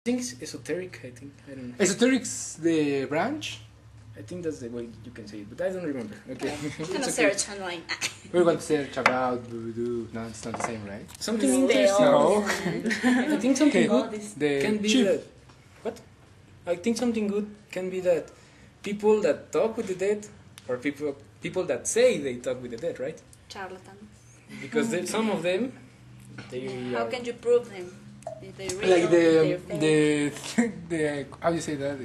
think it's esoteric. I think I don't know. Esoteric's the branch. I think that's the way you can say it, but I don't remember. Okay. I'm gonna search online. We're going to search about voodoo. No, it's not the same, right? Something No. interesting. No. I think something Okay. good The can be chip. that. What? I think something good can be that people that talk with the dead, or people that say they talk with the dead, right? Charlatan. Because some of them, they How are, can you prove them? If they real, Like if they're fake? the how do you say that?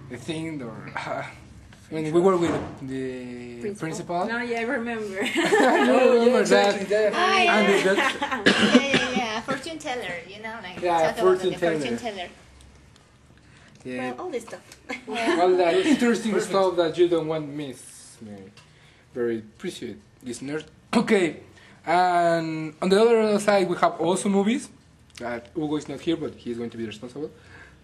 The thing or when we work with the principal. No, yeah, I remember. I remember that. And Yeah. Fortune teller, like Yeah, talk about fortune the fortune teller. teller. Yeah. Well, all this stuff. All that interesting stuff that you don't want to miss. Very appreciate listeners. Okay, and on the other side we have also movies. That Hugo is not here, but he is going to be responsible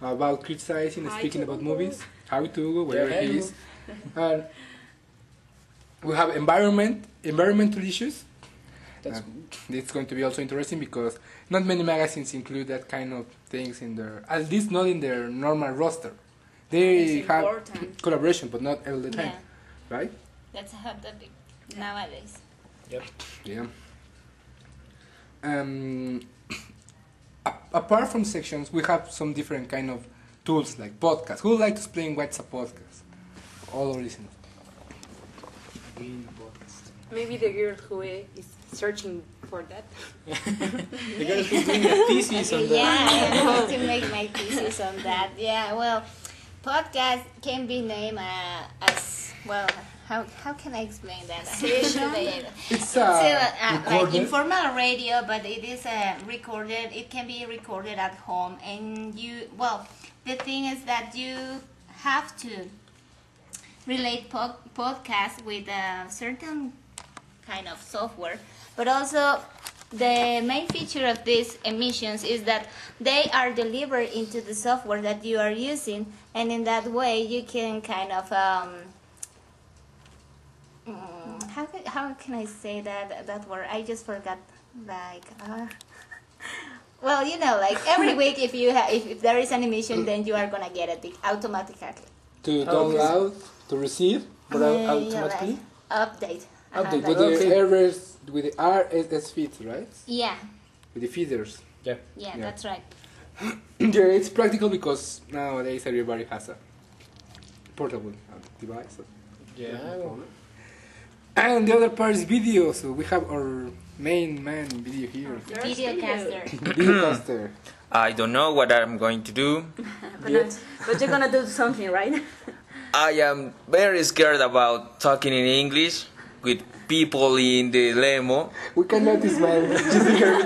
about criticizing and Hi speaking to about Hugo. movies. How to Hugo, wherever Yeah, hi, he is. And we have environmental issues. that's It's going to be also interesting because not many magazines include that kind of things in their, at least not in their normal roster. They It's have important. collaboration, but not all the time, Yeah, right? that's a hot topic nowadays. yep. Yeah. Apart from sections, we have some different kind of tools like podcasts. Who would like to explain what's a podcast? All our listeners. Maybe the girl who is searching for that. The girl who's doing a thesis on that. Yeah, I have to make my thesis on that. Yeah, well, podcast can be named as well. How can I explain that? It's Like recorded. informal radio, but it is recorded. It can be recorded at home, and the thing is that you have to relate podcast with a certain kind of software, but also the main feature of these emissions is that they are delivered into the software that you are using, and in that way you can kind of how can I say that word? I just forgot. Like, well, like every week, if there is an emission, then you are gonna get it automatically. To download, to receive, but automatically. Like update. Update Like, with the errors, with the RSS feeds, right? yeah, With the feeders. yeah, that's right. Yeah, it's practical because nowadays everybody has a portable device. So Yeah. no problem. And the other part is video, so we have our main man video here. Videocaster. Videocaster. I don't know what I'm going to do. But you're gonna do something, right? I am very scared about talking in English with people in the lemo. We cannot smile. Just here.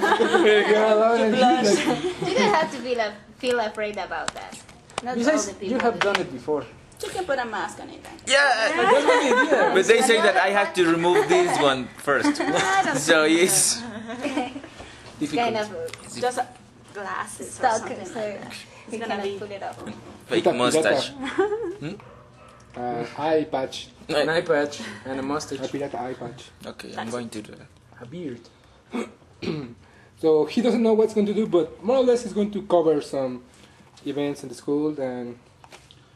You're alone and she's like, You don't have to feel afraid about that. Not all Besides, the people. you have done it before. You can put a mask on it. Yeah, That's my idea. but they say that I have to remove this one first. So it's difficult. Kind of Just glasses or stuck, something so like that. you gonna cannot be- pull it off. fake Pirata. mustache. Eye patch. An eye patch and a mustache. A pirata eye patch. Okay, I'm going to do that. A beard. So he doesn't know what's going to do, but more or less he's going to cover some events in the school and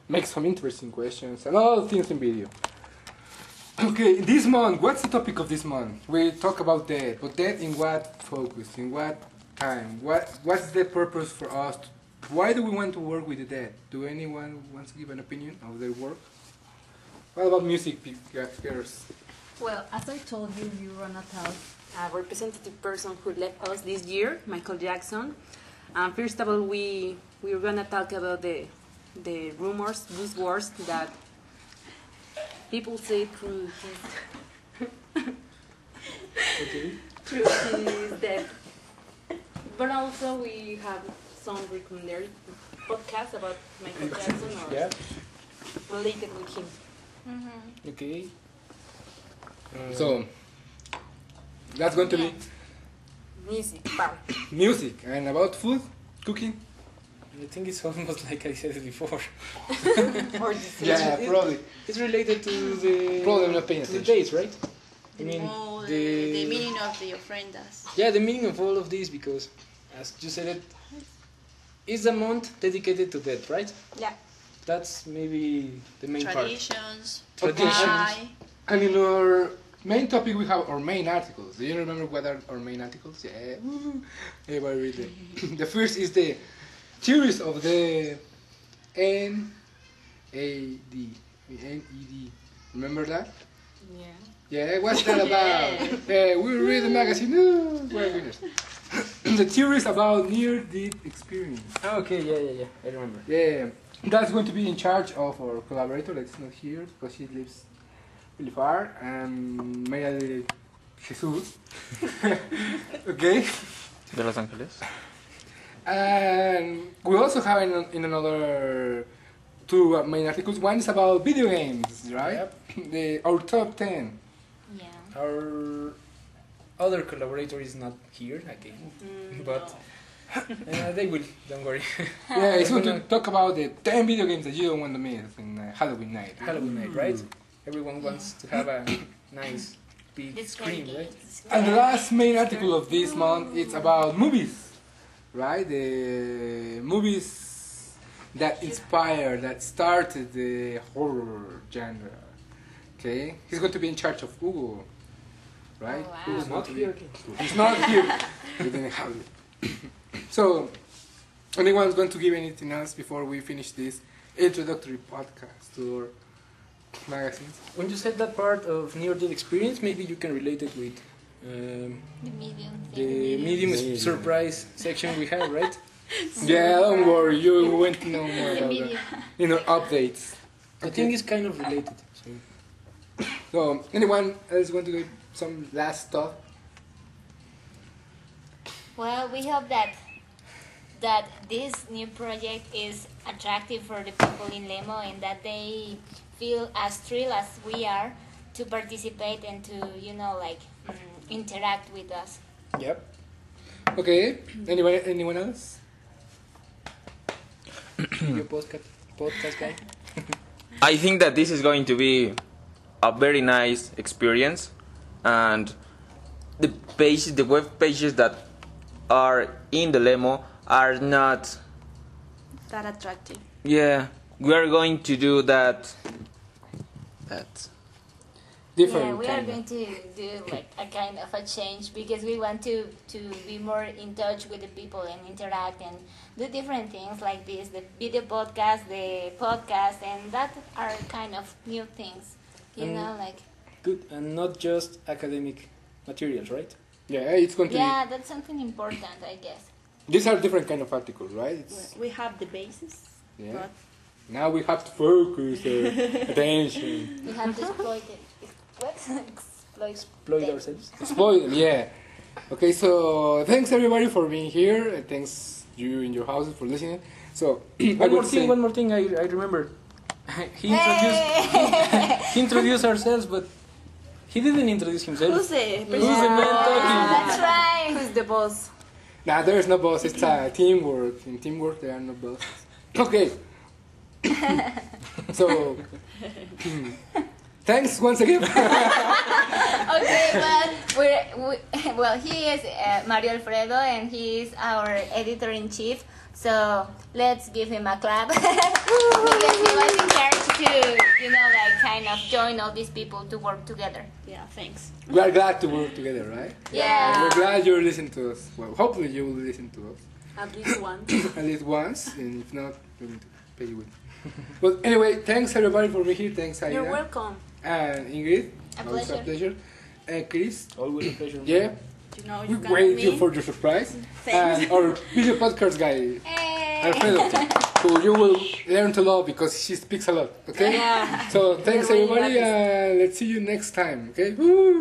make some interesting questions and all things in video. Okay, this month, what's the topic of this month? We talk about death, but death in what focus, in what time? What's the purpose for us? Why do we want to work with the dead? Do anyone want to give an opinion of their work? What about music, girls? Well, as I told you, you run out a representative person who left us this year, Michael Jackson. First of all, we're gonna talk about the rumors, these words that people say through his death. But also we have some recommended podcasts about Michael Jackson or Yeah. related with him. Okay. So, that's going to be Music part. music and about food, cooking. I think it's almost like I said it before. Or this Yeah, probably. It's related to the Probably not paying to the attention. dates, right? I mean, the meaning of the ofrendas. yeah, the meaning of all of this, because as you said it, is a month dedicated to that, right? Yeah. That's maybe the main Traditions. Traditions. Why? And in our main topic, we have our main articles. Do you remember what are our main articles? Yeah. Woo. Everybody read it. The first is the theories of the NAD. NED. Remember that? Yeah. Yeah, what's that about? Yeah, we read the magazine. Ooh, we're winners. The theories about near-death experience. part. Okay, yeah. I remember. Yeah, that's going to be in charge of our collaborator that's not here because she lives really far. And Maria Jesus. Okay. De Los Ángeles. And we also have in another two main articles. One is about video games, right? Yep. Our top 10. Yeah. Our other collaborator is not here again, but they will. Don't worry. Yeah, it's going to talk about the 10 video games that you don't want to miss in Halloween night. Halloween night, right? Everyone wants to have a nice big This screen, great right? games. And the last main article of this month it's about movies, right? The movies that inspired, that started the horror genre. Okay, he's going to be in charge of Hugo, right? Oh, wow. Hugo's Not going to be- here again. He's not here. We didn't have it. So, anyone's going to give anything else before we finish this introductory podcast to our magazines? When you said that part of near-death experience, maybe you can relate it with The medium the thing. medium surprise section we have, right? Yeah, don't worry. You want to know more The about medium. that. Updates. I think it's kind of related. So. So, anyone else want to give some last thought? Well, we hope that this new project is attractive for the people in Lemo and that they feel as thrilled as we are to participate and to interact with us. Yep. Okay. Anyone else? Your podcast guy. I think that this is going to be a very nice experience, and the web pages that are in the Lemo are not. That attractive. Yeah, we are going to do that. Different. Yeah, we are kinda. going to do like a kind of a change because we want to be more in touch with the people and interact and do different things like this, the video podcast, the podcast, and that are kind of new things, like. Good, and not just academic materials, right? Yeah, it's going to Yeah, that's something important, I guess. be. These are different kind of articles, right? It's, We have the basis. yeah. But Now we have to focus attention. We have to exploit it. What? Exploit ourselves. Exploit them, yeah. Okay, so thanks everybody for being here. And thanks you in your houses for listening. So One more thing. I remember. He introduced ourselves, but he didn't introduce himself. who's the Who's the man talking? That's right. Who's the boss? Nah, there's no boss. It's teamwork. In teamwork, there are no bosses. Okay. So, thanks once again. Okay, well, he is Mario Alfredo, and he is our editor-in-chief. So let's give him a clap because he was encouraged to, kind of join all these people to work together. Yeah, thanks. We are glad to work together, right? Yeah. And we're glad you're listening to us. Well, hopefully you will listen to us At least one. at least once, and if not, we're going to pay you with. But anyway, thanks everybody for being here. Thanks, Aida. You're welcome. And Ingrid. A Always pleasure. a pleasure. And Chris. Always a pleasure. Yeah. You know We you can wait me. for your surprise. Thanks. And our video podcast guy, Hey. Alfredo, who you will learn to love because she speaks a lot. Okay? Yeah. So thanks You're really everybody, happy. and let's see you next time. Okay? Woo!